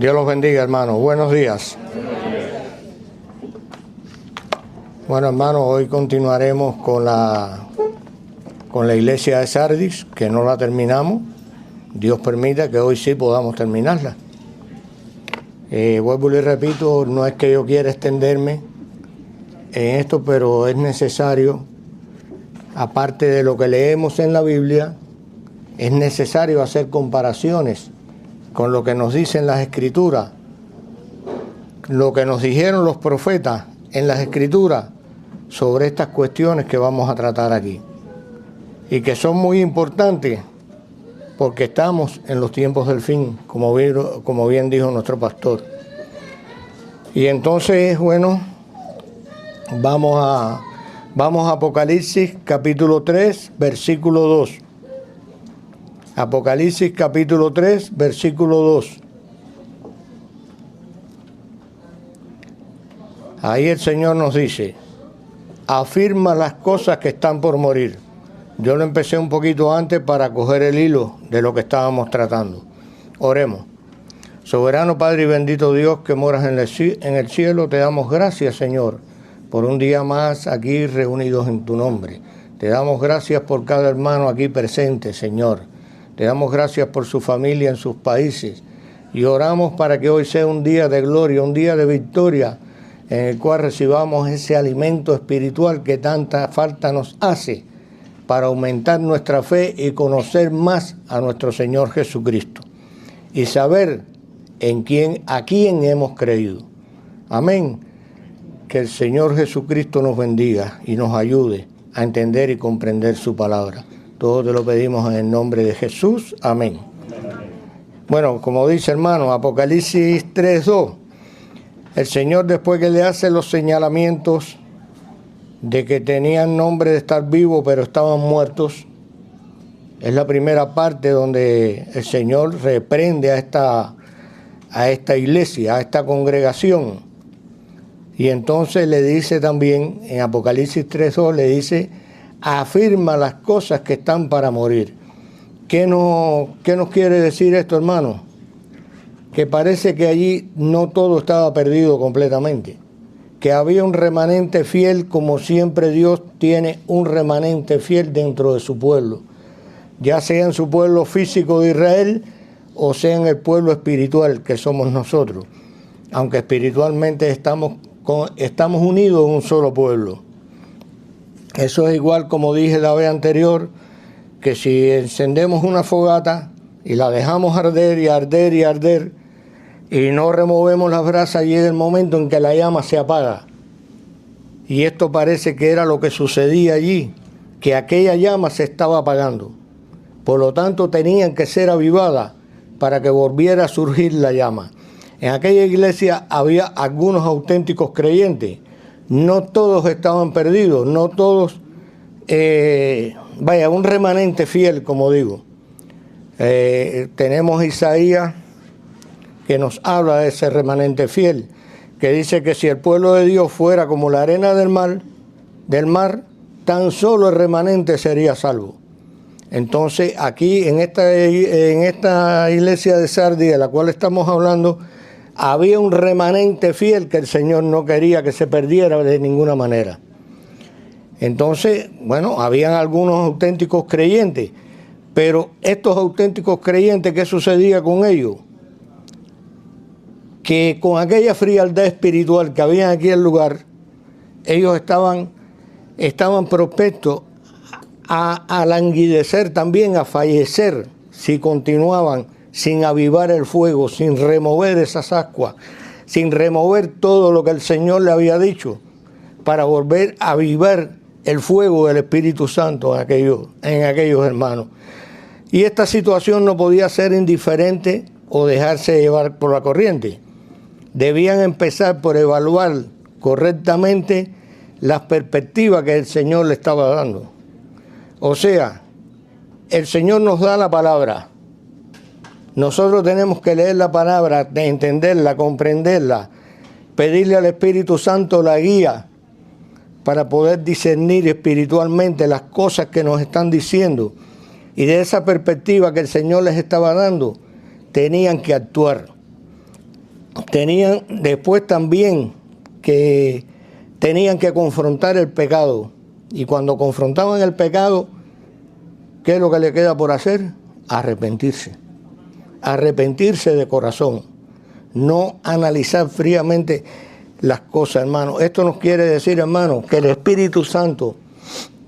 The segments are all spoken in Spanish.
Dios los bendiga, hermanos. Buenos días. Bueno, hermanos, hoy continuaremos con la iglesia de Sardis, que no la terminamos. Dios permita que hoy sí podamos terminarla. Vuelvo y repito, no es que yo quiera extenderme en esto, pero es necesario, aparte de lo que leemos en la Biblia, es necesario hacer comparaciones con lo que nos dicen las Escrituras, lo que nos dijeron los profetas en las Escrituras sobre estas cuestiones que vamos a tratar aquí, y que son muy importantes porque estamos en los tiempos del fin, como bien dijo nuestro pastor. Y entonces, bueno, vamos a Apocalipsis capítulo 3, versículo 2. Apocalipsis capítulo 3, versículo 2. Ahí el Señor nos dice: afirma las cosas que están por morir. Yo lo empecé un poquito antes para coger el hilo de lo que estábamos tratando. Oremos. Soberano Padre y bendito Dios que moras en el cielo, te damos gracias, Señor, por un día más aquí reunidos en tu nombre. Te damos gracias por cada hermano aquí presente, Señor. Te damos gracias por su familia en sus países. Y oramos para que hoy sea un día de gloria, un día de victoria, en el cual recibamos ese alimento espiritual que tanta falta nos hace para aumentar nuestra fe y conocer más a nuestro Señor Jesucristo y saber a quién hemos creído. Amén. Que el Señor Jesucristo nos bendiga y nos ayude a entender y comprender su palabra. Todo te lo pedimos en el nombre de Jesús. Amén. Bueno, como dice, hermano, Apocalipsis 3:2. El Señor, después que le hace los señalamientos de que tenían nombre de estar vivos, pero estaban muertos, es la primera parte donde el Señor reprende a esta iglesia, a esta congregación. Y entonces le dice también, en Apocalipsis 3:2, le dice: afirma las cosas que están para morir. ¿Qué nos quiere decir esto, hermano? Que parece que allí no todo estaba perdido completamente, que había un remanente fiel, como siempre Dios tiene un remanente fiel dentro de su pueblo, ya sea en su pueblo físico de Israel o sea en el pueblo espiritual que somos nosotros, aunque espiritualmente estamos unidos en un solo pueblo. Eso es igual, como dije la vez anterior, que si encendemos una fogata y la dejamos arder y arder y arder y no removemos las brasas, llega el momento en que la llama se apaga. Y esto parece que era lo que sucedía allí, que aquella llama se estaba apagando. Por lo tanto, tenían que ser avivadas para que volviera a surgir la llama. En aquella iglesia había algunos auténticos creyentes. No todos estaban perdidos, no todos, un remanente fiel, como digo. Tenemos Isaías, que nos habla de ese remanente fiel, que dice que si el pueblo de Dios fuera como la arena del mar, tan solo el remanente sería salvo. Entonces, aquí en esta iglesia de Sardis, de la cual estamos hablando, había un remanente fiel que el Señor no quería que se perdiera de ninguna manera. Entonces, bueno, habían algunos auténticos creyentes, pero estos auténticos creyentes, ¿qué sucedía con ellos? Que con aquella frialdad espiritual que había aquí en el lugar, ellos estaban propensos a languidecer también, a fallecer, si continuaban sin avivar el fuego, sin remover esas ascuas, sin remover todo lo que el Señor le había dicho, para volver a avivar el fuego del Espíritu Santo en aquellos hermanos. Y esta situación no podía ser indiferente o dejarse llevar por la corriente. Debían empezar por evaluar correctamente las perspectivas que el Señor le estaba dando. O sea, el Señor nos da la palabra. Nosotros tenemos que leer la palabra, entenderla, comprenderla, pedirle al Espíritu Santo la guía para poder discernir espiritualmente las cosas que nos están diciendo. Y de esa perspectiva que el Señor les estaba dando, tenían que actuar. tenían después también que tenían que confrontar el pecado. Y cuando confrontaban el pecado, ¿qué es lo que le queda por hacer? Arrepentirse. Arrepentirse de corazón. No analizar fríamente las cosas, hermano. Esto nos quiere decir, hermano, que el Espíritu Santo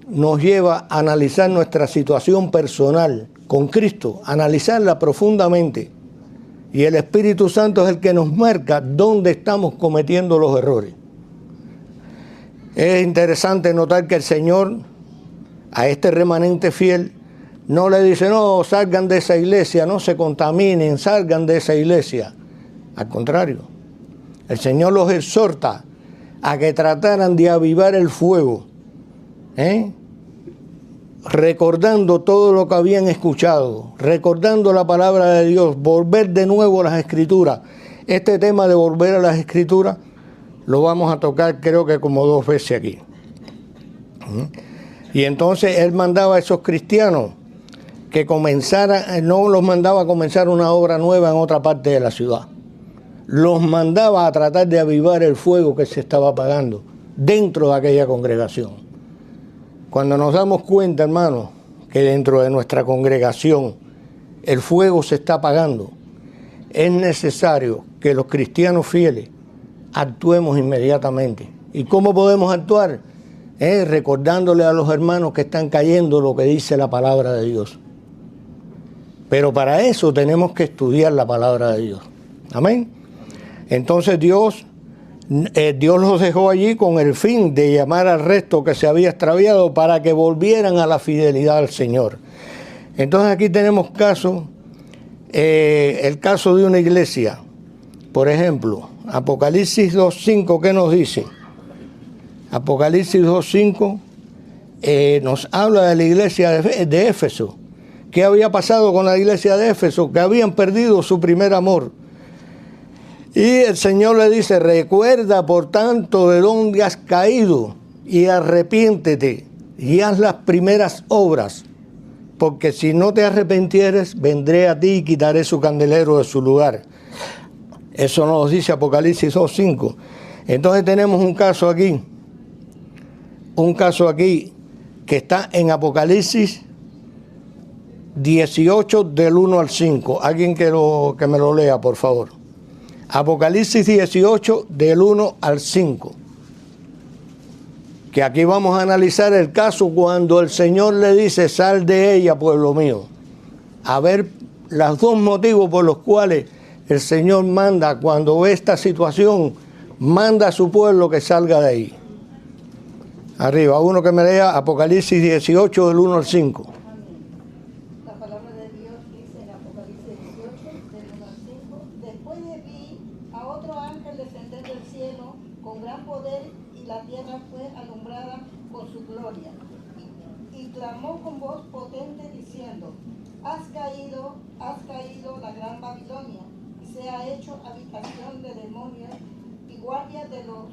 nos lleva a analizar nuestra situación personal con Cristo, analizarla profundamente. Y el Espíritu Santo es el que nos marca dónde estamos cometiendo los errores. Es interesante notar que el Señor a este remanente fiel no le dice, no, salgan de esa iglesia, no se contaminen, salgan de esa iglesia. Al contrario, el Señor los exhorta a que trataran de avivar el fuego, recordando todo lo que habían escuchado, recordando la palabra de Dios, volver de nuevo a las Escrituras. Este tema de volver a las Escrituras lo vamos a tocar creo que como 2 veces aquí. Y entonces él mandaba a esos cristianos que comenzaran, no los mandaba a comenzar una obra nueva en otra parte de la ciudad. Los mandaba a tratar de avivar el fuego que se estaba apagando dentro de aquella congregación. Cuando nos damos cuenta, hermanos, que dentro de nuestra congregación el fuego se está apagando, es necesario que los cristianos fieles actuemos inmediatamente. ¿Y cómo podemos actuar? Recordándole a los hermanos que están cayendo lo que dice la palabra de Dios. Pero para eso tenemos que estudiar la palabra de Dios. Amén. Entonces Dios los dejó allí con el fin de llamar al resto que se había extraviado para que volvieran a la fidelidad al Señor. Entonces aquí tenemos el caso de una iglesia. Por ejemplo, Apocalipsis 2.5, ¿qué nos dice? Apocalipsis 2.5 nos habla de la iglesia de Éfeso. ¿Qué había pasado con la iglesia de Éfeso? Que habían perdido su primer amor. Y el Señor le dice, recuerda por tanto de dónde has caído y arrepiéntete y haz las primeras obras, porque si no te arrepentieres, vendré a ti y quitaré su candelero de su lugar. Eso nos dice Apocalipsis 2.5. Entonces tenemos un caso aquí que está en Apocalipsis 18 del 1 al 5. Alguien que me lo lea, por favor. Apocalipsis 18 del 1 al 5. Que aquí vamos a analizar el caso cuando el Señor le dice, sal de ella, pueblo mío. A ver los 2 motivos por los cuales el Señor manda, cuando ve esta situación, manda a su pueblo que salga de ahí. Arriba, uno que me lea Apocalipsis 18 del 1 al 5. La palabra de Dios dice en Apocalipsis 18 del 1 al 5. Después vi a otro ángel descender del cielo con gran poder y la tierra fue alumbrada con su gloria. Y clamó con voz potente diciendo, has caído la gran Babilonia, y se ha hecho habitación de demonios y guardia de todo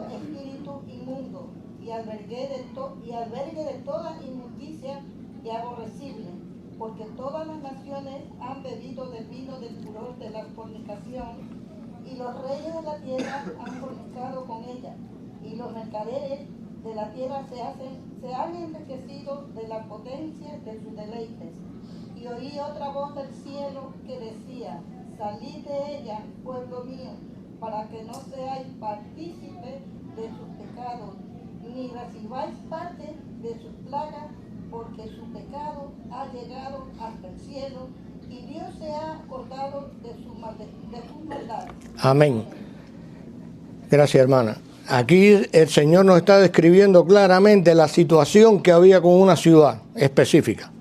espíritu inmundo y albergue de toda inmundicia y aborrecible, porque todas las naciones han bebido del vino del furor de la fornicación, y los reyes de la tierra han fornicado con ella, y los mercaderes de la tierra se han enriquecido de la potencia de sus deleites. Y oí otra voz del cielo que decía, salid de ella, pueblo mío, para que no seáis partícipes de sus pecados, ni recibáis parte de sus plagas, porque su pecado ha llegado hasta el cielo, y Dios se ha acordado de sus maldades. Amén. Gracias, hermana. Aquí el Señor nos está describiendo claramente la situación que había con una ciudad específica.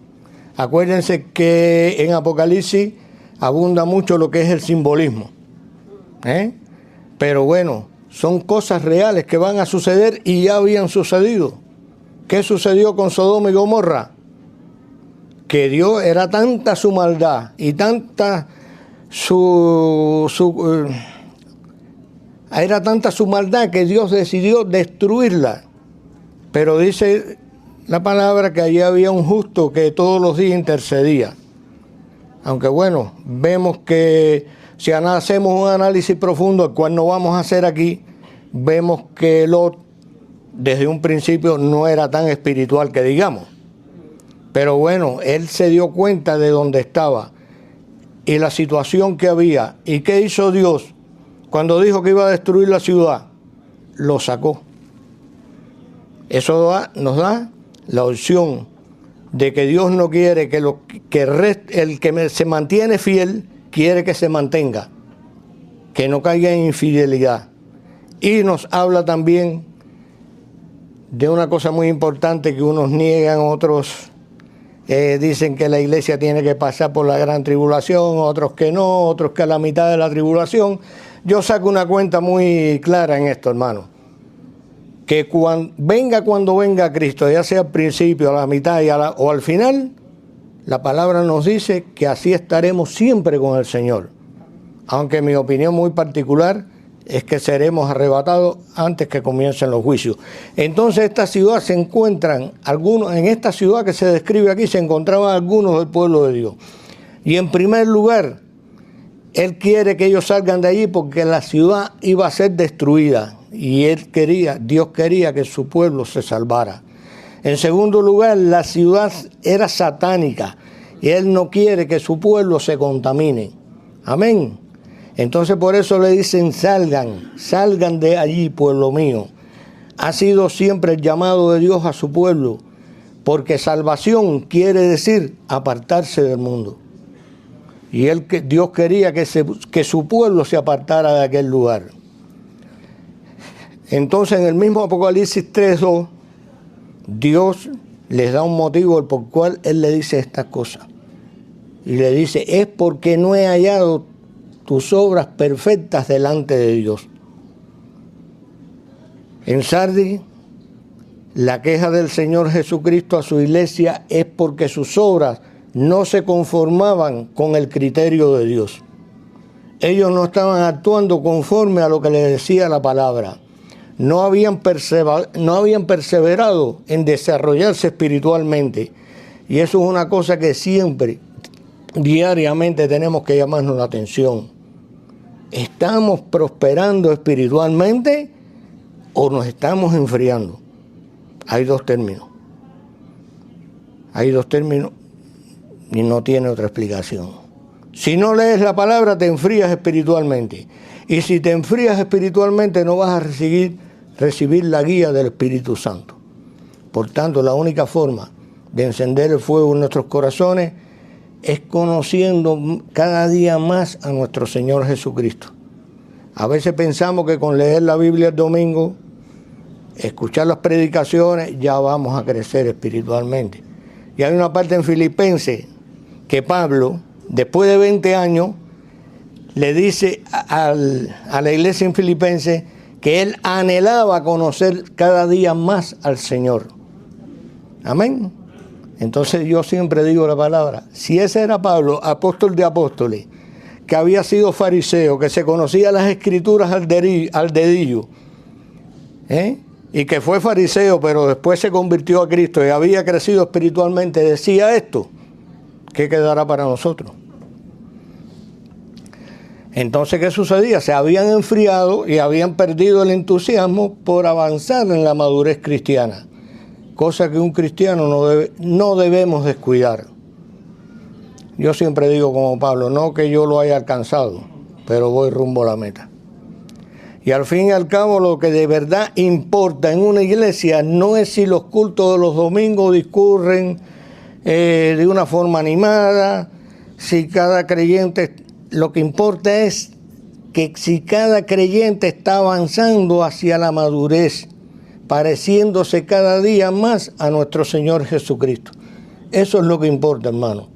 Acuérdense que en Apocalipsis abunda mucho lo que es el simbolismo. Pero bueno, son cosas reales que van a suceder y ya habían sucedido. ¿Qué sucedió con Sodoma y Gomorra? Que Dios era tanta su maldad y tanta era tanta su maldad que Dios decidió destruirla. Pero dice la palabra que allí había un justo que todos los días intercedía. Aunque bueno, vemos que Si hacemos un análisis profundo, el cual no vamos a hacer aquí, vemos que Lot desde un principio no era tan espiritual que digamos. Pero bueno, él se dio cuenta de dónde estaba y la situación que había. ¿Y qué hizo Dios? Cuando dijo que iba a destruir la ciudad, lo sacó. Eso nos da la opción de que Dios no quiere que el que se mantiene fiel, quiere que se mantenga, que no caiga en infidelidad. Y nos habla también de una cosa muy importante que unos niegan, otros dicen que la iglesia tiene que pasar por la gran tribulación, otros que no, otros que a la mitad de la tribulación. Yo saco una cuenta muy clara en esto, hermano, que cuando venga Cristo, ya sea al principio, a la mitad o al final, la palabra nos dice que así estaremos siempre con el Señor. Aunque mi opinión muy particular es que seremos arrebatados antes que comiencen los juicios. Entonces esta ciudad se encuentran algunos, en esta ciudad que se describe aquí se encontraban algunos del pueblo de Dios. Y en primer lugar, Él quiere que ellos salgan de allí porque la ciudad iba a ser destruida. Y Dios quería que su pueblo se salvara. En segundo lugar, la ciudad era satánica y Él no quiere que su pueblo se contamine. Amén. Entonces por eso le dicen salgan de allí, pueblo mío. Ha sido siempre el llamado de Dios a su pueblo, porque salvación quiere decir apartarse del mundo. Y Dios quería que su pueblo se apartara de aquel lugar. Entonces en el mismo Apocalipsis 3:2, Dios les da un motivo por el cual Él le dice estas cosas. Y le dice, es porque no he hallado tus obras perfectas delante de Dios. En Sardis, la queja del Señor Jesucristo a su iglesia es porque sus obras no se conformaban con el criterio de Dios. Ellos no estaban actuando conforme a lo que les decía la palabra. No habían perseverado en desarrollarse espiritualmente. Y eso es una cosa que siempre, diariamente, tenemos que llamarnos la atención. ¿Estamos prosperando espiritualmente o nos estamos enfriando? Hay dos términos. Hay dos términos y no tiene otra explicación. Si no lees la palabra, te enfrías espiritualmente. Y si te enfrías espiritualmente, no vas a recibir la guía del Espíritu Santo. Por tanto, la única forma de encender el fuego en nuestros corazones es conociendo cada día más a nuestro Señor Jesucristo. A veces pensamos que con leer la Biblia el domingo, escuchar las predicaciones, ya vamos a crecer espiritualmente. Y hay una parte en Filipenses que Pablo, después de 20 años, le dice a la iglesia en Filipenses que él anhelaba conocer cada día más al Señor. Amén. Entonces yo siempre digo la palabra, si ese era Pablo, apóstol de apóstoles, que había sido fariseo, que se conocía las escrituras al dedillo, y que fue fariseo, pero después se convirtió a Cristo y había crecido espiritualmente, decía esto, ¿qué quedará para nosotros? Entonces, ¿qué sucedía? Se habían enfriado y habían perdido el entusiasmo por avanzar en la madurez cristiana, cosa que un cristiano no debemos descuidar. Yo siempre digo como Pablo, no que yo lo haya alcanzado, pero voy rumbo a la meta. Y al fin y al cabo lo que de verdad importa en una iglesia no es si los cultos de los domingos discurren de una forma animada, si cada creyente, lo que importa es que si cada creyente está avanzando hacia la madurez, pareciéndose cada día más a nuestro Señor Jesucristo. Eso es lo que importa, hermano.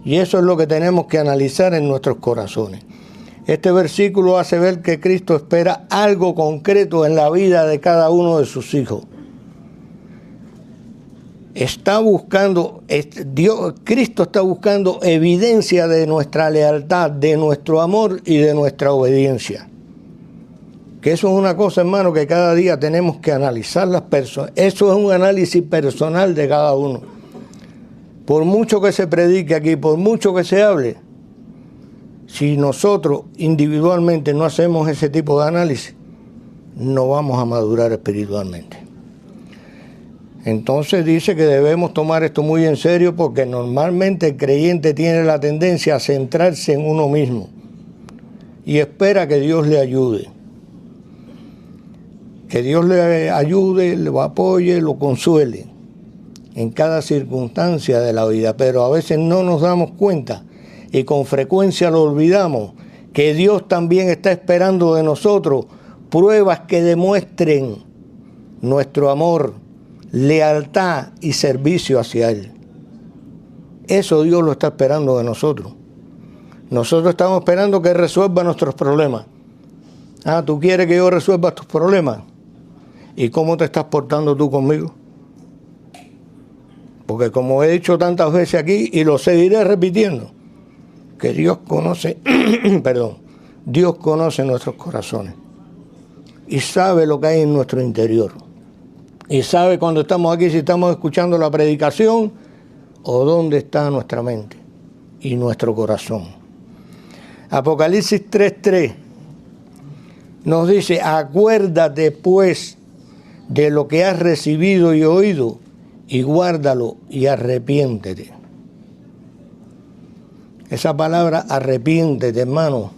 Y eso es lo que tenemos que analizar en nuestros corazones. Este versículo hace ver que Cristo espera algo concreto en la vida de cada uno de sus hijos. Cristo está buscando evidencia de nuestra lealtad, de nuestro amor y de nuestra obediencia. Que eso es una cosa, hermano, que cada día tenemos que analizar las personas. Eso es un análisis personal de cada uno. Por mucho que se predique aquí, por mucho que se hable, Si nosotros individualmente no hacemos ese tipo de análisis, no vamos a madurar espiritualmente. Entonces dice que debemos tomar esto muy en serio, porque normalmente el creyente tiene la tendencia a centrarse en uno mismo y espera que Dios le ayude. Que Dios le ayude, lo apoye, lo consuele en cada circunstancia de la vida. Pero a veces no nos damos cuenta y con frecuencia lo olvidamos, que Dios también está esperando de nosotros pruebas que demuestren nuestro amor, lealtad y servicio hacia Él. Eso Dios lo está esperando de nosotros. Nosotros estamos esperando que Él resuelva nuestros problemas. Ah, ¿tú quieres que yo resuelva tus problemas? ¿Y cómo te estás portando tú conmigo? Porque como he dicho tantas veces aquí, y lo seguiré repitiendo, que Dios conoce, Dios conoce nuestros corazones y sabe lo que hay en nuestro interior. Y sabe cuando estamos aquí si estamos escuchando la predicación o dónde está nuestra mente y nuestro corazón. Apocalipsis 3:3 nos dice: acuérdate pues de lo que has recibido y oído, y guárdalo y arrepiéntete. Esa palabra arrepiéntete, hermano,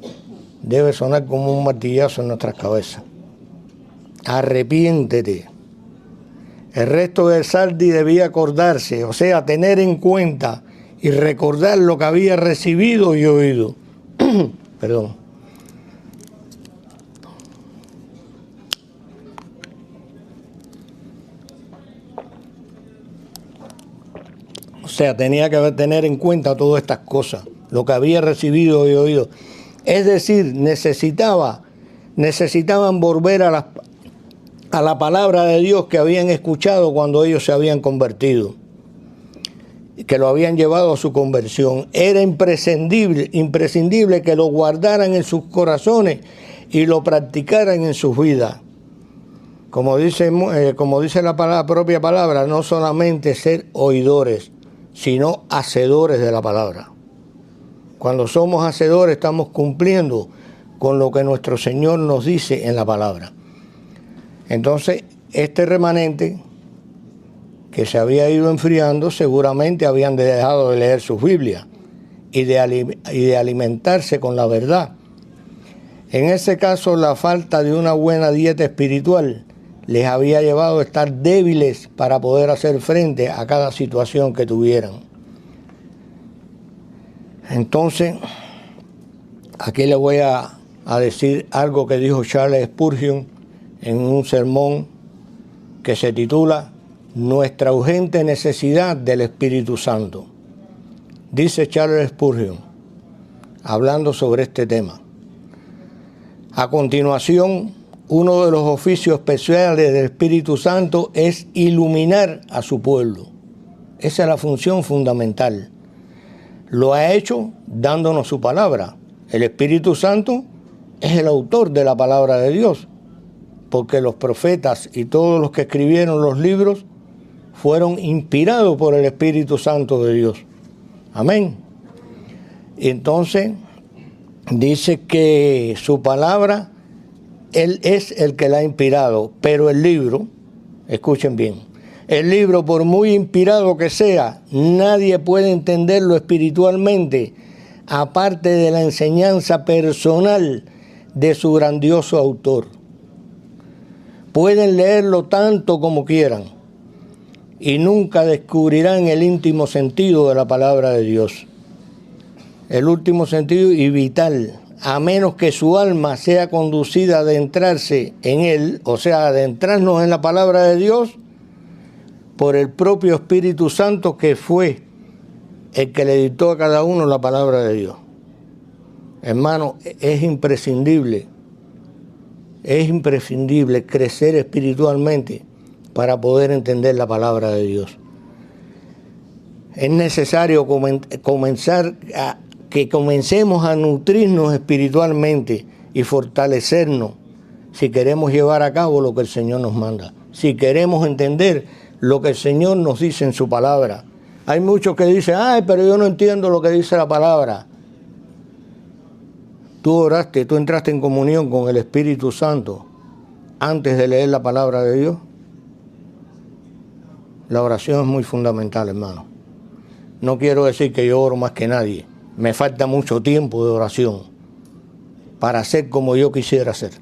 debe sonar como un martillazo en nuestras cabezas. Arrepiéntete. El resto del Sardi debía acordarse, o sea, tener en cuenta y recordar lo que había recibido y oído. Perdón. O sea, tenía que tener en cuenta todas estas cosas, lo que había recibido y oído. Es decir, necesitaban volver a la palabra de Dios que habían escuchado cuando ellos se habían convertido, que lo habían llevado a su conversión. Era imprescindible que lo guardaran en sus corazones y lo practicaran en sus vidas. Como dice la propia palabra, no solamente ser oidores, sino hacedores de la palabra. Cuando somos hacedores estamos cumpliendo con lo que nuestro Señor nos dice en la palabra. Entonces, este remanente que se había ido enfriando, seguramente habían dejado de leer sus Biblias y de alimentarse con la verdad. En ese caso, la falta de una buena dieta espiritual les había llevado a estar débiles para poder hacer frente a cada situación que tuvieran. Entonces, aquí les voy a decir algo que dijo Charles Spurgeon en un sermón que se titula Nuestra urgente necesidad del Espíritu Santo. Dice Charles Spurgeon, hablando sobre este tema: a continuación, uno de los oficios especiales del Espíritu Santo es iluminar a su pueblo. Esa es la función fundamental. Lo ha hecho dándonos su palabra. El Espíritu Santo es el autor de la palabra de Dios, porque los profetas y todos los que escribieron los libros fueron inspirados por el Espíritu Santo de Dios. Amén. Entonces, dice que su palabra, Él es el que la ha inspirado, pero el libro, escuchen bien, el libro, por muy inspirado que sea, nadie puede entenderlo espiritualmente, aparte de la enseñanza personal de su grandioso autor. Pueden leerlo tanto como quieran y nunca descubrirán el íntimo sentido de la palabra de Dios. El último sentido y vital, a menos que su alma sea conducida a adentrarse en él, o sea, adentrarnos en la palabra de Dios, por el propio Espíritu Santo, que fue el que le dictó a cada uno la palabra de Dios. Hermano, es imprescindible crecer espiritualmente para poder entender la palabra de Dios. Es necesario que comencemos a nutrirnos espiritualmente y fortalecernos si queremos llevar a cabo lo que el Señor nos manda, si queremos entender lo que el Señor nos dice en su palabra. Hay muchos que dicen, ay, pero yo no entiendo lo que dice la palabra. tú oraste, tú entraste en comunión con el Espíritu Santo antes de leer la palabra de Dios? La oración es muy fundamental, hermano. No quiero decir que yo oro más que nadie. Me falta mucho tiempo de oración para ser como yo quisiera ser.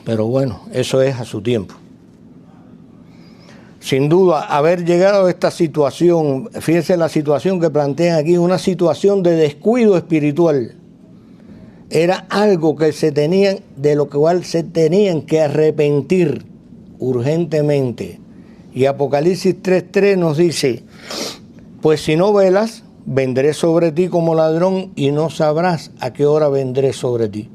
Pero bueno, eso es a su tiempo. Sin duda, haber llegado a esta situación, fíjense la situación que plantean aquí, una situación de descuido espiritual. Era algo que de lo cual se tenían que arrepentir urgentemente. Y Apocalipsis 3:3 nos dice, pues si no velas, vendré sobre ti como ladrón y no sabrás a qué hora vendré sobre ti.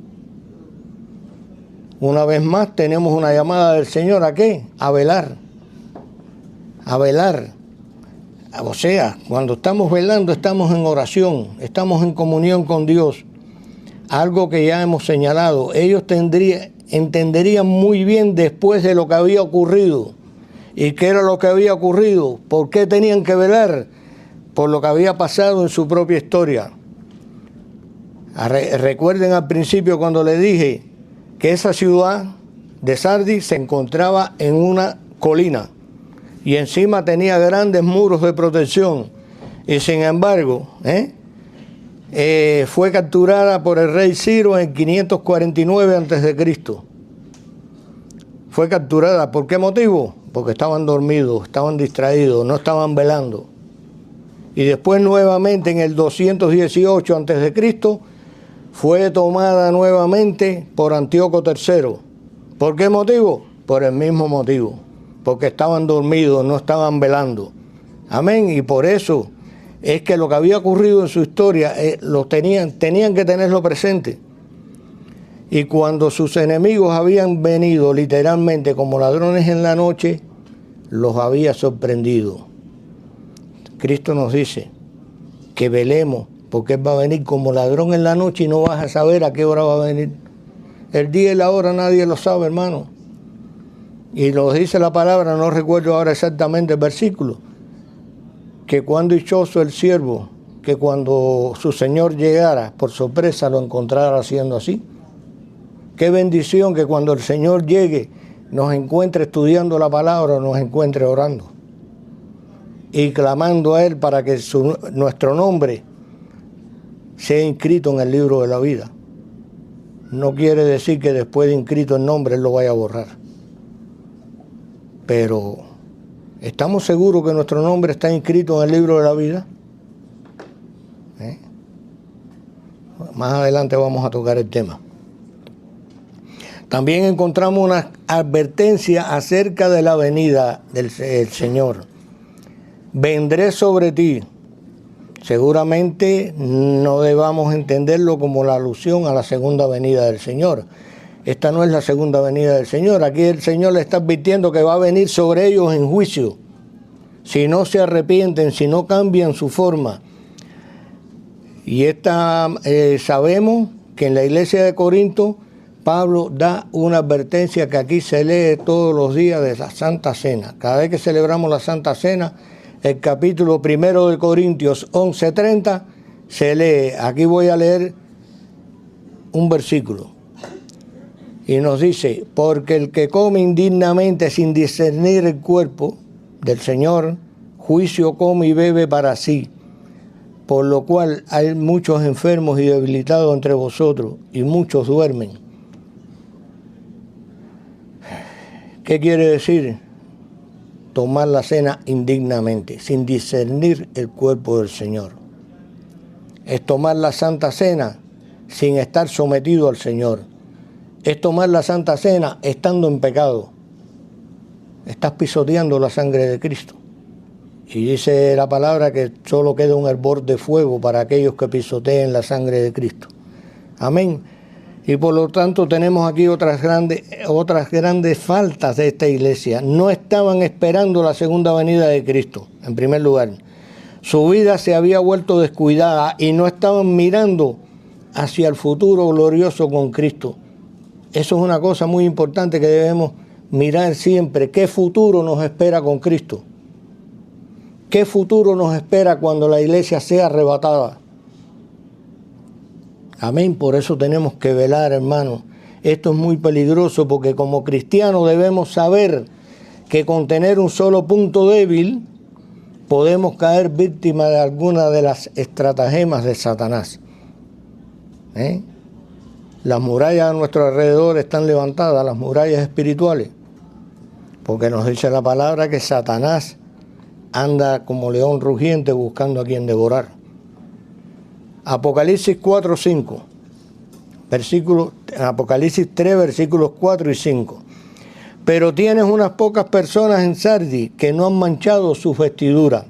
Una vez más tenemos una llamada del Señor, ¿a qué? A velar. A velar. O sea, cuando estamos velando estamos en oración, estamos en comunión con Dios. Algo que ya hemos señalado. Ellos entenderían muy bien después de lo que había ocurrido. ¿Y qué era lo que había ocurrido? ¿Por qué tenían que velar? Por lo que había pasado en su propia historia. Recuerden al principio cuando les dije que esa ciudad de Sardis se encontraba en una colina y encima tenía grandes muros de protección. Y sin embargo, fue capturada por el rey Ciro en 549 a.C. Fue capturada. ¿Por qué motivo? Porque estaban dormidos, estaban distraídos, no estaban velando. Y después nuevamente en el 218 a.C. fue tomada nuevamente por Antíoco III. ¿Por qué motivo? Por el mismo motivo. Porque estaban dormidos, no estaban velando. Amén. Y por eso es que lo que había ocurrido en su historia tenían que tenerlo presente. Y cuando sus enemigos habían venido literalmente como ladrones en la noche, los había sorprendido. Cristo nos dice que velemos, porque Él va a venir como ladrón en la noche y no vas a saber a qué hora va a venir. El día y la hora nadie lo sabe, hermano. Y nos dice la palabra, no recuerdo ahora exactamente el versículo, que cuán dichoso el siervo, que cuando su Señor llegara por sorpresa lo encontrara haciendo así. Qué bendición que cuando el Señor llegue nos encuentre estudiando la palabra, nos encuentre orando y clamando a Él para que nuestro nombre sea inscrito en el libro de la vida. No quiere decir que después de inscrito el nombre Él lo vaya a borrar. Pero, ¿estamos seguros que nuestro nombre está inscrito en el libro de la vida? Más adelante vamos a tocar el tema. También encontramos una advertencia acerca de la venida del Señor. Vendré sobre ti. Seguramente no debamos entenderlo como la alusión a la segunda venida del Señor. Esta no es la segunda venida del Señor. Aquí el Señor le está advirtiendo que va a venir sobre ellos en juicio. Si no se arrepienten, si no cambian su forma. Y sabemos que en la iglesia de Corinto, Pablo da una advertencia que aquí se lee todos los días de la Santa Cena. Cada vez que celebramos la Santa Cena, el capítulo 1 de Corintios 11:30 se lee. Aquí voy a leer un versículo. Y nos dice, porque el que come indignamente sin discernir el cuerpo del Señor, juicio come y bebe para sí. Por lo cual hay muchos enfermos y debilitados entre vosotros, y muchos duermen. ¿Qué quiere decir? Tomar la cena indignamente, sin discernir el cuerpo del Señor. Es tomar la Santa Cena sin estar sometido al Señor. Es tomar la Santa Cena estando en pecado. Estás pisoteando la sangre de Cristo. Y dice la palabra que solo queda un hervor de fuego para aquellos que pisoteen la sangre de Cristo. Amén. Y por lo tanto tenemos aquí otras grandes faltas de esta iglesia. No estaban esperando la segunda venida de Cristo, en primer lugar. Su vida se había vuelto descuidada y no estaban mirando hacia el futuro glorioso con Cristo. Eso es una cosa muy importante que debemos mirar siempre. ¿Qué futuro nos espera con Cristo? ¿Qué futuro nos espera cuando la iglesia sea arrebatada? Amén. Por eso tenemos que velar, hermano. Esto es muy peligroso porque como cristianos debemos saber que con tener un solo punto débil podemos caer víctima de alguna de las estratagemas de Satanás. Las murallas a nuestro alrededor están levantadas, las murallas espirituales, porque nos dice la palabra que Satanás anda como león rugiente buscando a quien devorar. Apocalipsis 4:5, Apocalipsis 3, versículos 4 y 5. Pero tienes unas pocas personas en Sardis que no han manchado sus vestiduras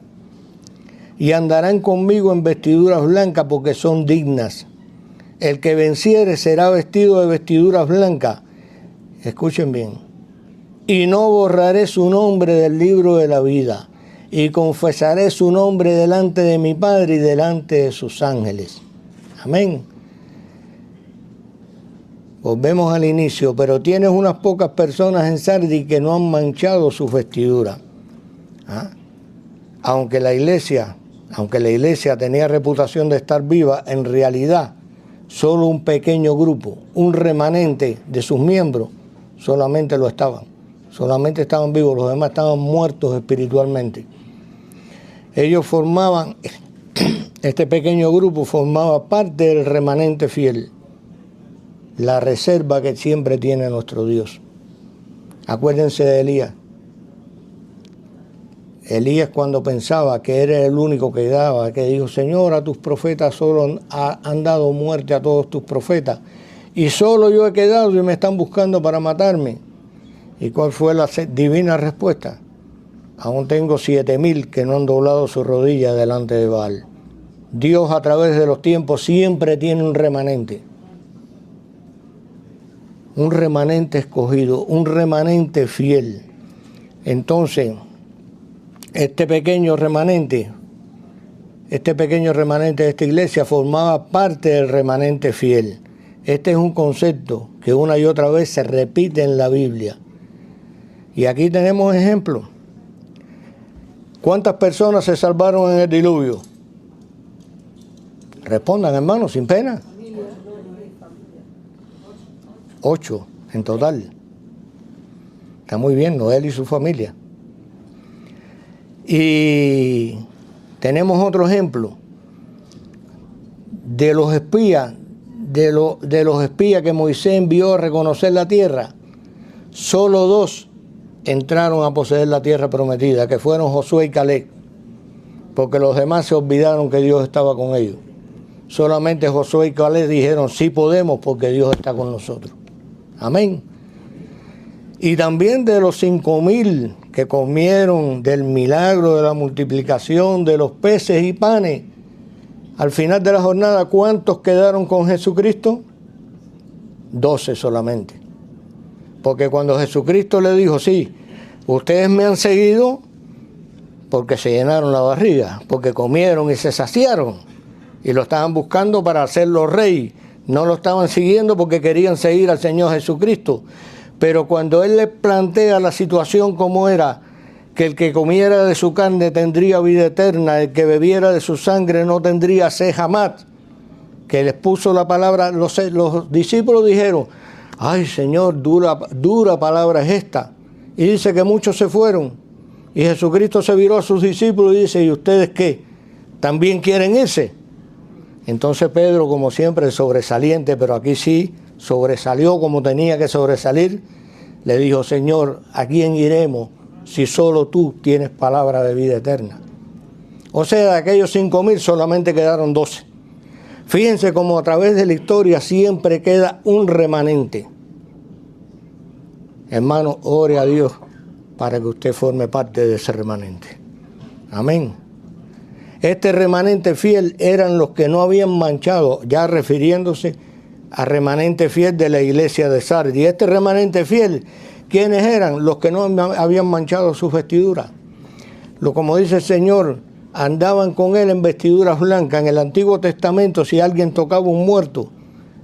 y andarán conmigo en vestiduras blancas porque son dignas. El que venciere será vestido de vestiduras blancas. Escuchen bien. Y no borraré su nombre del libro de la vida, y confesaré su nombre delante de mi Padre y delante de sus ángeles. Amén. Volvemos al inicio. Pero tienes unas pocas personas en Sardis que no han manchado sus vestiduras. Aunque la iglesia tenía reputación de estar viva, en realidad solo un pequeño grupo, un remanente de sus miembros, solamente lo estaban. Solamente estaban vivos, los demás estaban muertos espiritualmente. Ellos formaban, este pequeño grupo formaba parte del remanente fiel, la reserva que siempre tiene nuestro Dios. Acuérdense de Elías. Elías, cuando pensaba que era el único que daba, que dijo: Señor, a tus profetas solo han dado muerte a todos tus profetas, y solo yo he quedado y me están buscando para matarme. ¿Y cuál fue la divina respuesta? Aún tengo 7,000 que no han doblado su rodilla delante de Baal. Dios a través de los tiempos siempre tiene un remanente escogido, un remanente fiel. Entonces, este pequeño remanente de esta iglesia formaba parte del remanente fiel. Este es un concepto que una y otra vez se repite en la Biblia. Y aquí tenemos ejemplos. ¿Cuántas personas se salvaron en el diluvio? Respondan, hermanos, sin pena. 8 en total. Está muy bien, Noel y su familia. Y tenemos otro ejemplo de los espías, de los espías que Moisés envió a reconocer la tierra. Solo 2 entraron a poseer la tierra prometida, que fueron Josué y Caleb, porque los demás se olvidaron que Dios estaba con ellos. Solamente Josué y Caleb dijeron: sí podemos, porque Dios está con nosotros. Amén. Y también de los 5,000 que comieron del milagro de la multiplicación de los peces y panes, al final de la jornada, ¿cuántos quedaron con Jesucristo? 12 solamente. Porque cuando Jesucristo le dijo: sí, ustedes me han seguido porque se llenaron la barriga, porque comieron y se saciaron, y lo estaban buscando para hacerlo rey, no lo estaban siguiendo porque querían seguir al Señor Jesucristo. Pero cuando Él les plantea la situación como era, que el que comiera de su carne tendría vida eterna, el que bebiera de su sangre no tendría sed jamás, que les puso la palabra, los discípulos dijeron: ay, Señor, dura palabra es esta. Y dice que muchos se fueron. Y Jesucristo se viró a sus discípulos y dice: ¿y ustedes qué? ¿También quieren irse? Entonces Pedro, como siempre, sobresaliente, pero aquí sí sobresalió como tenía que sobresalir, le dijo: Señor, ¿a quién iremos si solo tú tienes palabra de vida eterna? O sea, de aquellos 5,000 solamente quedaron 12. Fíjense cómo a través de la historia siempre queda un remanente. Hermano, ore a Dios para que usted forme parte de ese remanente. Amén. Este remanente fiel eran los que no habían manchado, ya refiriéndose al remanente fiel de la iglesia de Sardis. Este remanente fiel, ¿quiénes eran? Los que no habían manchado sus vestiduras. Como dice el Señor, andaban con Él en vestiduras blancas. En el Antiguo Testamento, si alguien tocaba un muerto,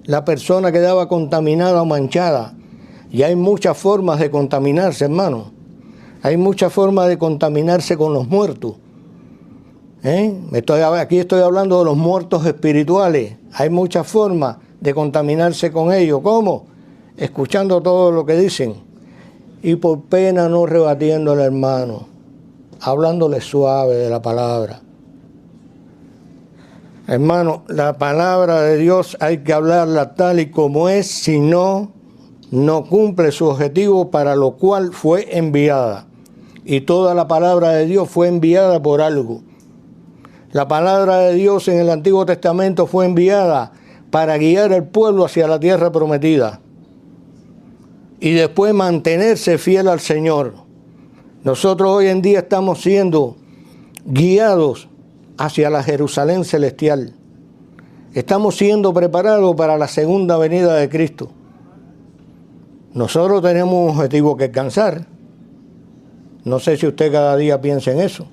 la persona quedaba contaminada o manchada. Y hay muchas formas de contaminarse, hermano. Hay muchas formas de contaminarse con los muertos. Aquí estoy hablando de los muertos espirituales. Hay muchas formas de contaminarse con ellos. ¿Cómo? Escuchando todo lo que dicen y por pena no rebatiendo al hermano, hablándole suave de la palabra. Hermano, la palabra de Dios hay que hablarla tal y como es, si no, no cumple su objetivo para lo cual fue enviada. Y toda la palabra de Dios fue enviada por algo. La palabra de Dios en el Antiguo Testamento fue enviada para guiar al pueblo hacia la tierra prometida y después mantenerse fiel al Señor. Nosotros hoy en día estamos siendo guiados hacia la Jerusalén celestial. Estamos siendo preparados para la segunda venida de Cristo. Nosotros tenemos un objetivo que alcanzar. No sé si usted cada día piensa en eso.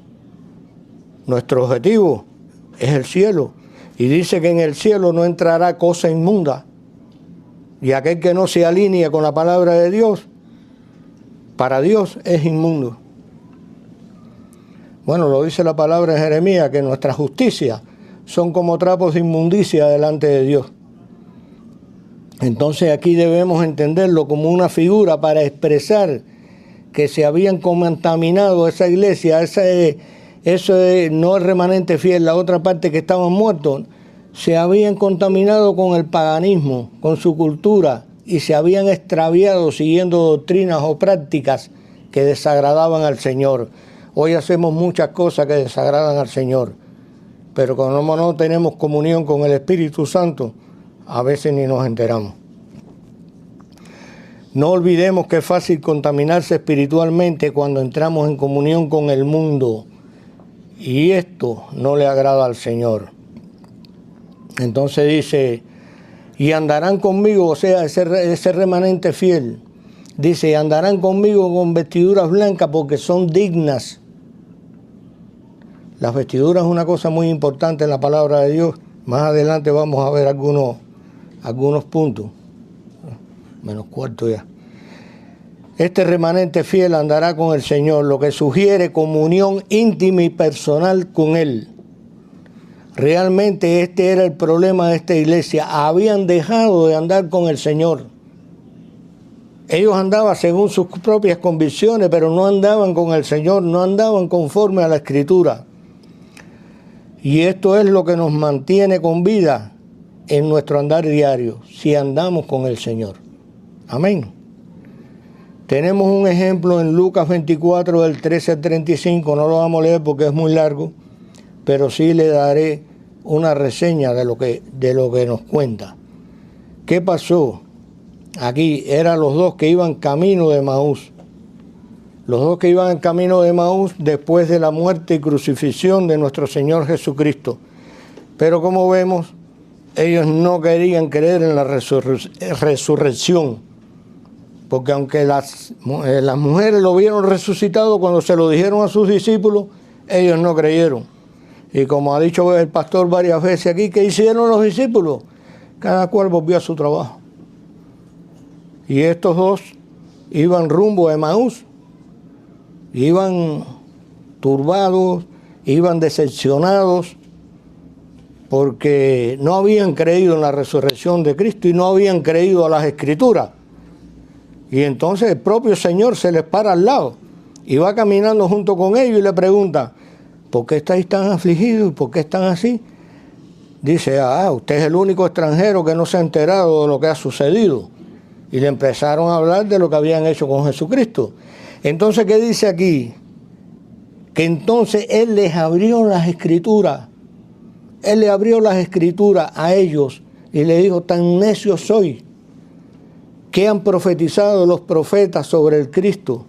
Nuestro objetivo es el cielo. Y dice que en el cielo no entrará cosa inmunda. Y aquel que no se alinea con la palabra de Dios, para Dios es inmundo. Bueno, lo dice la palabra de Jeremías, que nuestras justicias son como trapos de inmundicia delante de Dios. Entonces aquí debemos entenderlo como una figura para expresar que se habían contaminado esa iglesia, ese no el remanente fiel, la otra parte que estaban muertos, se habían contaminado con el paganismo, con su cultura, y se habían extraviado siguiendo doctrinas o prácticas que desagradaban al Señor. Hoy hacemos muchas cosas que desagradan al Señor, pero como no tenemos comunión con el Espíritu Santo, a veces ni nos enteramos. No olvidemos que es fácil contaminarse espiritualmente cuando entramos en comunión con el mundo, y esto no le agrada al Señor. Entonces dice, y andarán conmigo, o sea, ese remanente fiel, dice, andarán conmigo con vestiduras blancas porque son dignas. Las vestiduras es una cosa muy importante en la palabra de Dios. Más adelante vamos a ver algunos puntos. Menos cuarto ya. Este remanente fiel andará con el Señor, lo que sugiere comunión íntima y personal con Él. Realmente este era el problema de esta iglesia. Habían dejado de andar con el Señor. Ellos andaban según sus propias convicciones, pero no andaban con el Señor, no andaban conforme a la Escritura. Y esto es lo que nos mantiene con vida en nuestro andar diario, si andamos con el Señor. Amén. Tenemos un ejemplo en Lucas 24, del 13 al 35, no lo vamos a leer porque es muy largo, pero sí le daré una reseña de lo que nos cuenta. ¿Qué pasó? Aquí eran los dos que iban camino de Emaús. Los dos que iban en camino de Emaús después de la muerte y crucifixión de nuestro Señor Jesucristo. Pero como vemos, ellos no querían creer en la resurrección. Porque aunque las mujeres lo vieron resucitado cuando se lo dijeron a sus discípulos, ellos no creyeron. Y como ha dicho el pastor varias veces aquí, ¿qué hicieron los discípulos? Cada cual volvió a su trabajo. Y estos dos iban rumbo a Emaús. Iban turbados, iban decepcionados, porque no habían creído en la resurrección de Cristo y no habían creído a las Escrituras. Y entonces el propio Señor se les para al lado y va caminando junto con ellos y le pregunta, ¿por qué estáis tan afligidos? ¿Por qué están así? Dice, usted es el único extranjero que no se ha enterado de lo que ha sucedido. Y le empezaron a hablar de lo que habían hecho con Jesucristo. Entonces, ¿qué dice aquí? Que entonces Él les abrió las Escrituras. Él le abrió las Escrituras a ellos y le dijo, tan necios sois, que han profetizado los profetas sobre el Cristo,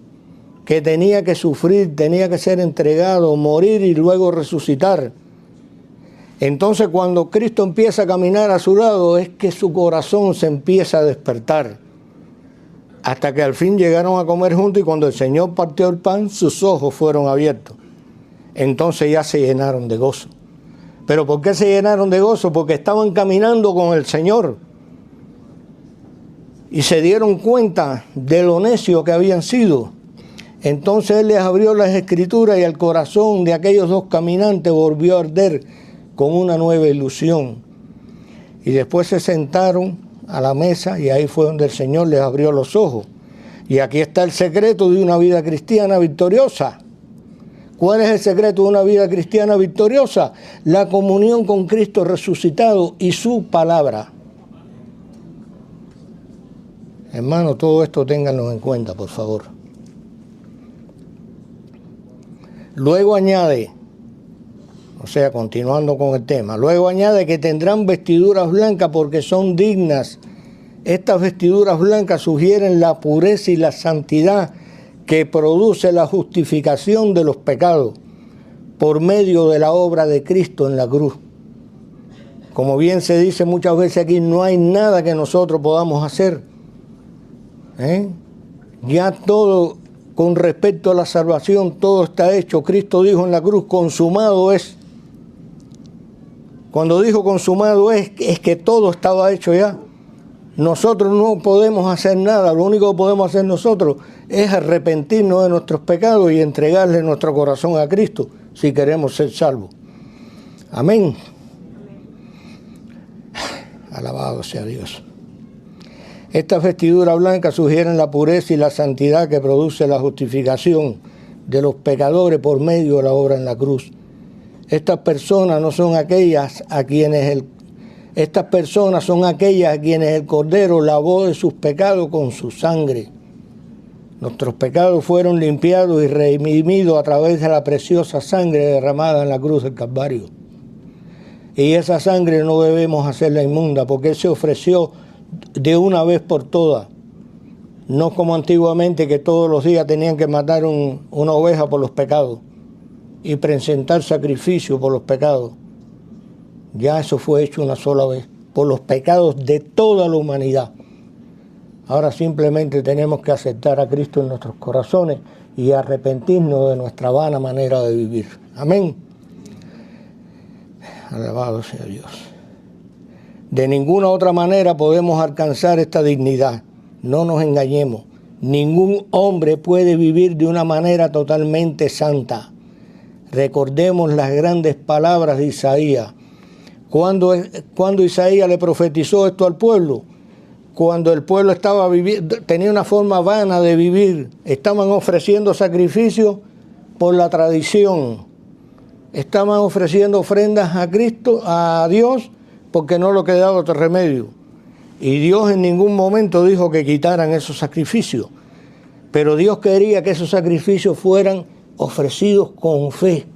que tenía que sufrir, tenía que ser entregado, morir y luego resucitar. Entonces cuando Cristo empieza a caminar a su lado, es que su corazón se empieza a despertar. Hasta que al fin llegaron a comer juntos y cuando el Señor partió el pan, sus ojos fueron abiertos. Entonces ya se llenaron de gozo. ¿Pero por qué se llenaron de gozo? Porque estaban caminando con el Señor. Y se dieron cuenta de lo necio que habían sido. Entonces Él les abrió las Escrituras y el corazón de aquellos dos caminantes volvió a arder con una nueva ilusión. Y después se sentaron a la mesa y ahí fue donde el Señor les abrió los ojos. Y aquí está el secreto de una vida cristiana victoriosa. ¿Cuál es el secreto de una vida cristiana victoriosa? La comunión con Cristo resucitado y su palabra. Hermano, todo esto ténganlo en cuenta, por favor. Luego añade, o sea, continuando con el tema, luego añade que tendrán vestiduras blancas porque son dignas. Estas vestiduras blancas sugieren la pureza y la santidad que produce la justificación de los pecados por medio de la obra de Cristo en la cruz. Como bien se dice muchas veces aquí, no hay nada que nosotros podamos hacer. Ya todo, con respecto a la salvación, todo está hecho. Cristo dijo en la cruz, consumado es. Cuando dijo consumado es que todo estaba hecho ya. Nosotros no podemos hacer nada, lo único que podemos hacer nosotros es arrepentirnos de nuestros pecados y entregarle nuestro corazón a Cristo si queremos ser salvos. Amén. Alabado sea Dios. Estas vestiduras blancas sugieren la pureza y la santidad que produce la justificación de los pecadores por medio de la obra en la cruz. Estas personas son aquellas a quienes el Cordero lavó de sus pecados con su sangre. Nuestros pecados fueron limpiados y redimidos a través de la preciosa sangre derramada en la cruz del Calvario. Y esa sangre no debemos hacerla inmunda porque Él se ofreció de una vez por todas. No como antiguamente que todos los días tenían que matar una oveja por los pecados y presentar sacrificio por los pecados. Ya eso fue hecho una sola vez, por los pecados de toda la humanidad. Ahora simplemente tenemos que aceptar a Cristo en nuestros corazones y arrepentirnos de nuestra vana manera de vivir. Amén. Alabado sea Dios. De ninguna otra manera podemos alcanzar esta dignidad. No nos engañemos. Ningún hombre puede vivir de una manera totalmente santa. Recordemos las grandes palabras de Isaías. Cuando Isaías le profetizó esto al pueblo, cuando el pueblo estaba viviendo, tenía una forma vana de vivir, estaban ofreciendo sacrificios por la tradición, estaban ofreciendo ofrendas a Cristo, a Dios, porque no le quedaba otro remedio. Y Dios en ningún momento dijo que quitaran esos sacrificios, pero Dios quería que esos sacrificios fueran ofrecidos con fe.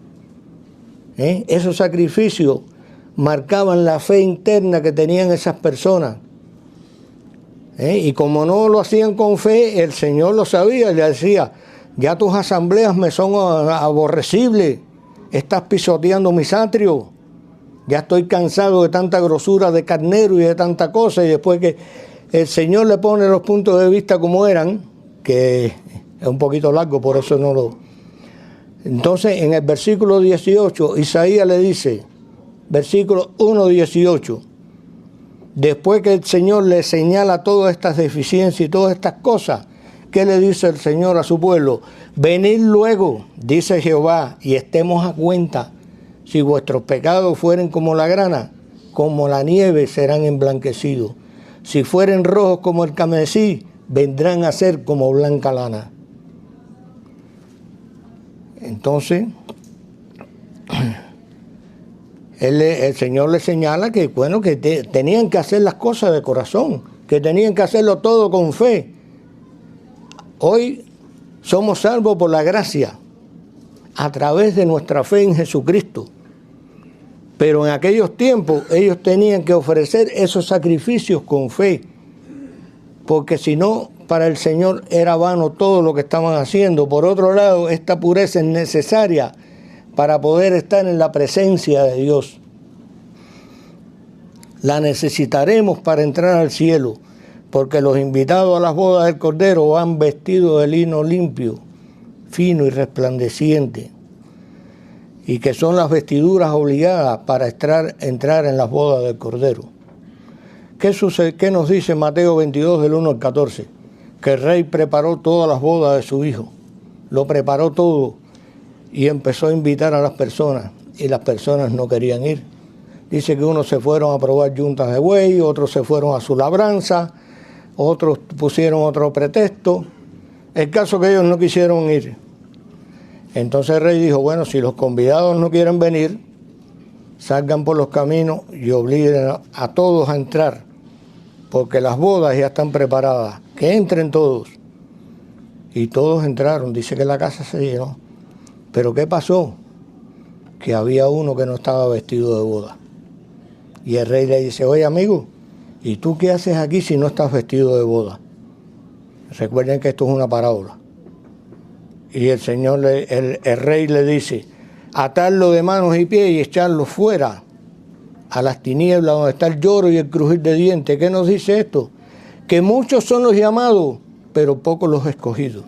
Esos sacrificios marcaban la fe interna que tenían esas personas. Y como no lo hacían con fe, el Señor lo sabía y le decía, ya tus asambleas me son aborrecibles, estás pisoteando mis atrios, ya estoy cansado de tanta grosura de carnero y de tanta cosa. Y después que el Señor le pone los puntos de vista como eran, que es un poquito largo, por eso no lo... Entonces en el versículo 18, Isaías le dice, versículo 1:18, después que el Señor le señala todas estas deficiencias y todas estas cosas, ¿qué le dice el Señor a su pueblo? Venid luego, dice Jehová, y estemos a cuenta. Si vuestros pecados fueren como la grana, como la nieve serán emblanquecidos. Si fueren rojos como el carmesí, vendrán a ser como blanca lana. Entonces, el Señor le señala que, bueno, que tenían que hacer las cosas de corazón, que tenían que hacerlo todo con fe. Hoy somos salvos por la gracia, a través de nuestra fe en Jesucristo. Pero en aquellos tiempos ellos tenían que ofrecer esos sacrificios con fe, porque si no, para el Señor era vano todo lo que estaban haciendo. Por otro lado, esta pureza es necesaria para poder estar en la presencia de Dios. La necesitaremos para entrar al cielo, porque los invitados a las bodas del Cordero van vestidos de lino limpio, fino y resplandeciente, y que son las vestiduras obligadas para entrar en las bodas del Cordero. ¿Qué sucede? ¿Qué nos dice Mateo 22, del 1 al 14? Que el rey preparó todas las bodas de su hijo, lo preparó todo y empezó a invitar a las personas y las personas no querían ir. Dice que unos se fueron a probar yuntas de buey, otros se fueron a su labranza, otros pusieron otro pretexto. El caso que ellos no quisieron ir. Entonces el rey dijo, bueno, si los convidados no quieren venir, salgan por los caminos y obliguen a todos a entrar, porque las bodas ya están preparadas, que entren todos. Y todos entraron, dice que la casa se llenó. Pero ¿qué pasó? Que había uno que no estaba vestido de boda. Y el rey le dice, oye amigo, ¿y tú qué haces aquí si no estás vestido de boda? Recuerden que esto es una parábola. Y el rey le dice, atarlo de manos y pies y echarlo fuera a las tinieblas donde está el lloro y el crujir de dientes. ¿Qué nos dice esto? Que muchos son los llamados, pero pocos los escogidos.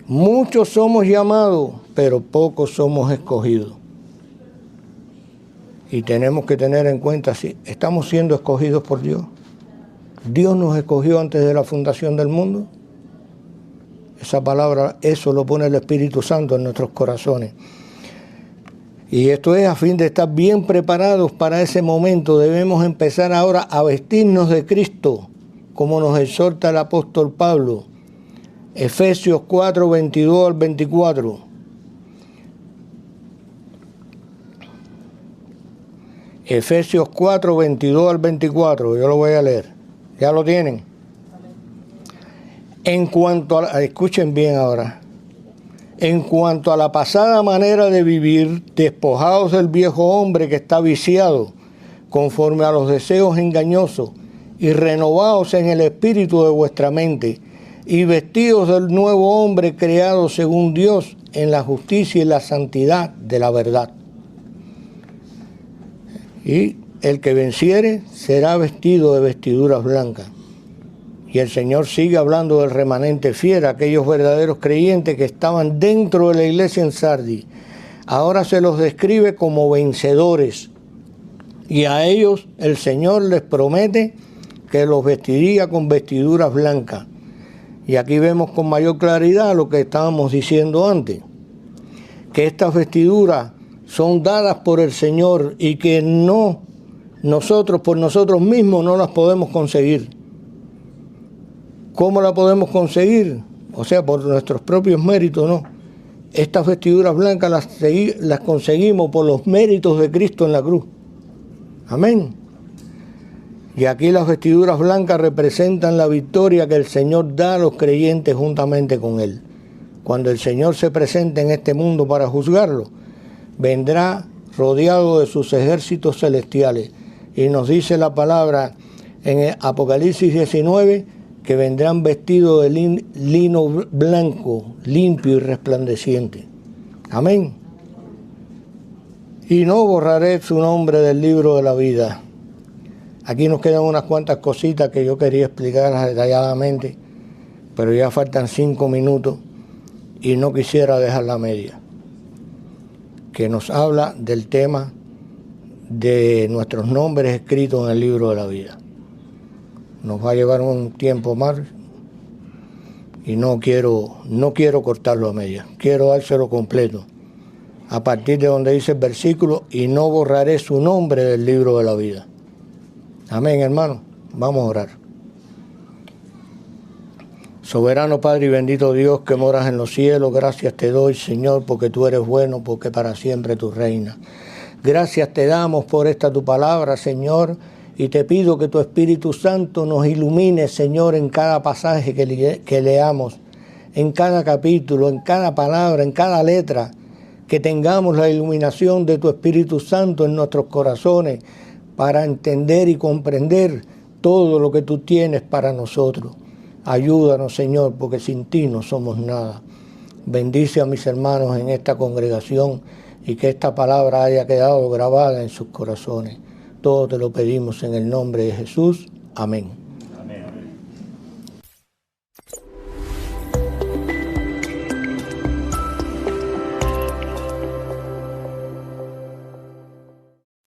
Muchos somos llamados, pero pocos somos escogidos. Y tenemos que tener en cuenta si estamos siendo escogidos por Dios. Dios nos escogió antes de la fundación del mundo. Esa palabra, eso lo pone el Espíritu Santo en nuestros corazones. Y esto es a fin de estar bien preparados para ese momento. Debemos empezar ahora a vestirnos de Cristo, como nos exhorta el apóstol Pablo. Efesios 4, 22 al 24. Efesios 4, 22 al 24. Yo lo voy a leer. ¿Ya lo tienen? En cuanto a, escuchen bien ahora, en cuanto a la pasada manera de vivir, despojados del viejo hombre que está viciado, conforme a los deseos engañosos, y renovados en el espíritu de vuestra mente, y vestidos del nuevo hombre creado según Dios, en la justicia y la santidad de la verdad. Y el que venciere será vestido de vestiduras blancas. Y el Señor sigue hablando del remanente fiel, aquellos verdaderos creyentes que estaban dentro de la iglesia en Sardis. Ahora se los describe como vencedores. Y a ellos el Señor les promete que los vestiría con vestiduras blancas. Y aquí vemos con mayor claridad lo que estábamos diciendo antes. Que estas vestiduras son dadas por el Señor y que no nosotros por nosotros mismos no las podemos conseguir. ¿Cómo la podemos conseguir? O sea, por nuestros propios méritos, no. Estas vestiduras blancas las conseguimos por los méritos de Cristo en la cruz. Amén. Y aquí las vestiduras blancas representan la victoria que el Señor da a los creyentes juntamente con Él. Cuando el Señor se presente en este mundo para juzgarlo, vendrá rodeado de sus ejércitos celestiales. Y nos dice la palabra en Apocalipsis 19, que vendrán vestidos de lino blanco, limpio y resplandeciente. Amén. Y no borraré su nombre del libro de la vida. Aquí nos quedan unas cuantas cositas que yo quería explicar detalladamente, pero ya faltan 5 minutos y no quisiera dejarla a media. Que nos habla del tema de nuestros nombres escritos en el libro de la vida. Nos va a llevar un tiempo más y no quiero cortarlo a medias, quiero dárselo completo. A partir de donde dice el versículo, y no borraré su nombre del libro de la vida. Amén, hermano. Vamos a orar. Soberano Padre y bendito Dios que moras en los cielos, gracias te doy, Señor, porque tú eres bueno, porque para siempre tú reinas. Gracias te damos por esta tu palabra, Señor, y te pido que tu Espíritu Santo nos ilumine, Señor, en cada pasaje que leamos, en cada capítulo, en cada palabra, en cada letra, que tengamos la iluminación de tu Espíritu Santo en nuestros corazones para entender y comprender todo lo que tú tienes para nosotros. Ayúdanos, Señor, porque sin ti no somos nada. Bendice a mis hermanos en esta congregación y que esta palabra haya quedado grabada en sus corazones. Todo te lo pedimos en el nombre de Jesús. Amén.